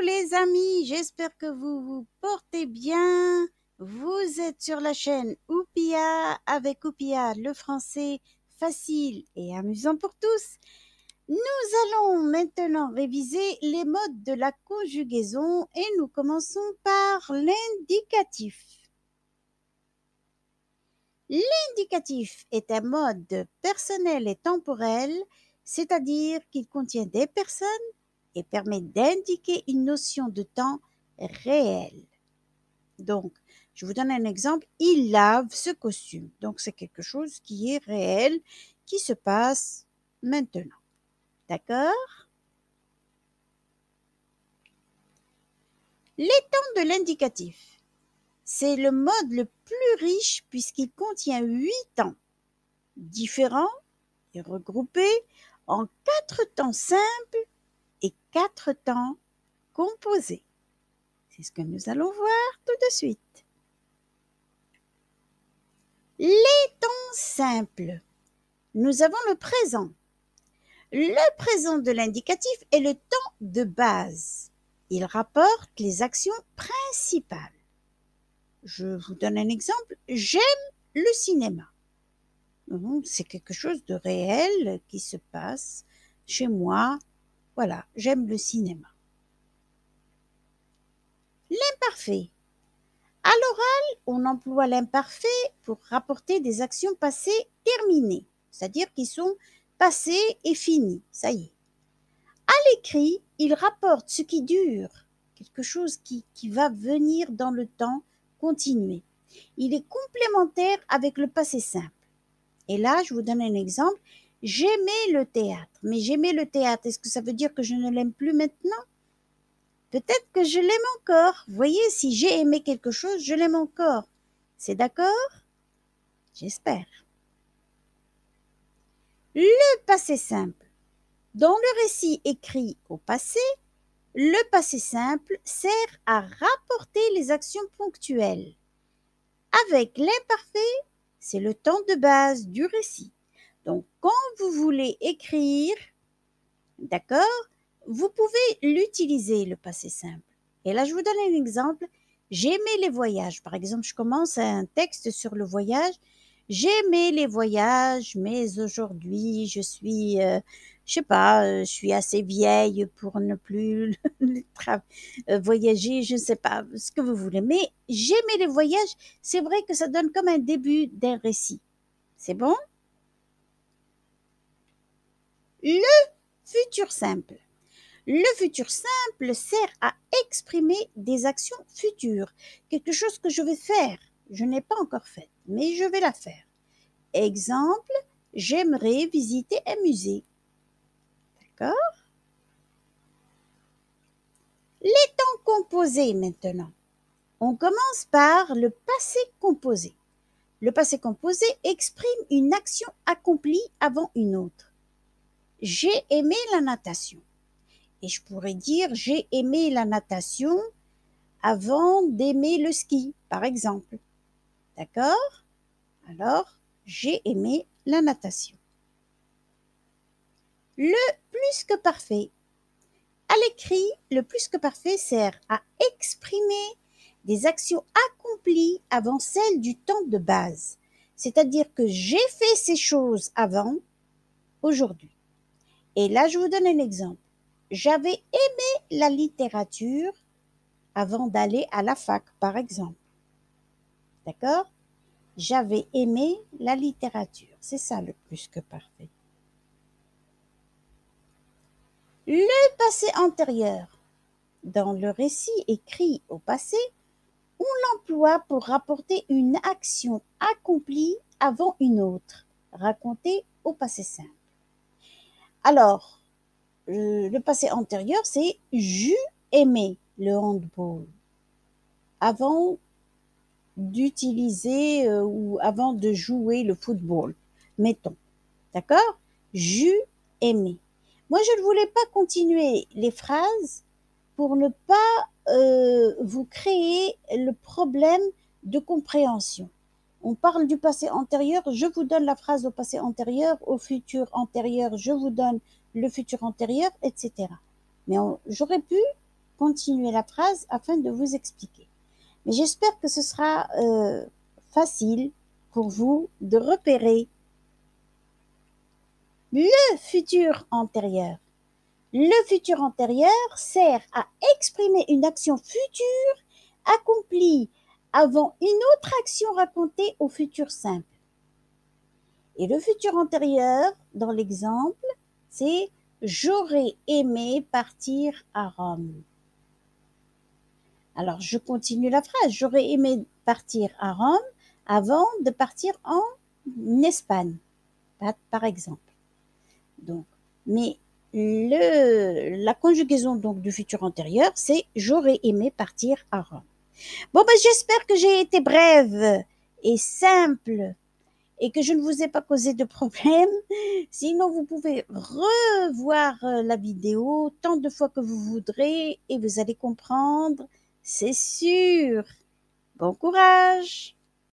les amis, j'espère que vous vous portez bien. Vous êtes sur la chaîne Oupia avec Oupia, le français facile et amusant pour tous. Nous allons maintenant réviser les modes de la conjugaison et nous commençons par l'indicatif. L'indicatif est un mode personnel et temporel, c'est-à-dire qu'il contient des personnes et permet d'indiquer une notion de temps réel. Donc, je vous donne un exemple, il lave ce costume. Donc, c'est quelque chose qui est réel, qui se passe maintenant. D'accord? Les temps de l'indicatif. C'est le mode le plus riche puisqu'il contient 8 temps différents et regroupés en 4 temps simples et 4 temps composés. C'est ce que nous allons voir tout de suite. Les temps simples. Nous avons le présent. Le présent de l'indicatif est le temps de base. Il rapporte les actions principales. Je vous donne un exemple. J'aime le cinéma. C'est quelque chose de réel qui se passe chez moi. Voilà, j'aime le cinéma. L'imparfait. À l'oral, on emploie l'imparfait pour rapporter des actions passées terminées, c'est-à-dire qui sont passées et finies, ça y est. À l'écrit, il rapporte ce qui dure, quelque chose qui va venir dans le temps, continuer. Il est complémentaire avec le passé simple. Et là, je vous donne un exemple. J'aimais le théâtre, mais j'aimais le théâtre. Est-ce que ça veut dire que je ne l'aime plus maintenant? Peut-être que je l'aime encore. Vous voyez, si j'ai aimé quelque chose, je l'aime encore. C'est d'accord? J'espère. Le passé simple. Dans le récit écrit au passé, le passé simple sert à rapporter les actions ponctuelles. Avec l'imparfait, c'est le temps de base du récit. Donc, quand vous voulez écrire, d'accord, vous pouvez l'utiliser, le passé simple. Et là, je vous donne un exemple. J'aimais les voyages. Par exemple, je commence un texte sur le voyage. J'aimais les voyages, mais aujourd'hui, je suis, je sais pas, je suis assez vieille pour ne plus voyager, je ne sais pas, ce que vous voulez. Mais j'aimais les voyages, c'est vrai que ça donne comme un début d'un récit. C'est bon? Le futur simple. Le futur simple sert à exprimer des actions futures, quelque chose que je vais faire. Je n'ai pas encore fait, mais je vais la faire. Exemple, j'aimerais visiter un musée. D'accord? Les temps composés maintenant. On commence par le passé composé. Le passé composé exprime une action accomplie avant une autre. J'ai aimé la natation. Et je pourrais dire j'ai aimé la natation avant d'aimer le ski, par exemple. D'accord? Alors, j'ai aimé la natation. Le plus que parfait. À l'écrit, le plus que parfait sert à exprimer des actions accomplies avant celles du temps de base. C'est-à-dire que j'ai fait ces choses avant, aujourd'hui. Et là, je vous donne un exemple. J'avais aimé la littérature avant d'aller à la fac, par exemple. D'accord? J'avais aimé la littérature. C'est ça le plus que parfait. Le passé antérieur. Dans le récit écrit au passé, on l'emploie pour rapporter une action accomplie avant une autre, racontée au passé simple. Alors, le passé antérieur, c'est j'eus aimé le handball avant d'utiliser ou avant de jouer le football, mettons. D'accord? J'eus aimé. Moi, je ne voulais pas continuer les phrases pour ne pas vous créer le problème de compréhension. On parle du passé antérieur, je vous donne la phrase au passé antérieur, au futur antérieur, je vous donne le futur antérieur, etc. Mais j'aurais pu continuer la phrase afin de vous expliquer. Mais j'espère que ce sera facile pour vous de repérer le futur antérieur. Le futur antérieur sert à exprimer une action future accomplie avant une autre action racontée au futur simple. Et le futur antérieur, dans l'exemple, c'est « j'aurais aimé partir à Rome ». Alors, je continue la phrase. J'aurais aimé partir à Rome avant de partir en Espagne, par exemple. Donc, mais la conjugaison donc du futur antérieur, c'est j'aurais aimé partir à Rome. Bon, ben, j'espère que j'ai été brève et simple et que je ne vous ai pas causé de problème. Sinon, vous pouvez revoir la vidéo tant de fois que vous voudrez et vous allez comprendre, c'est sûr. Bon courage!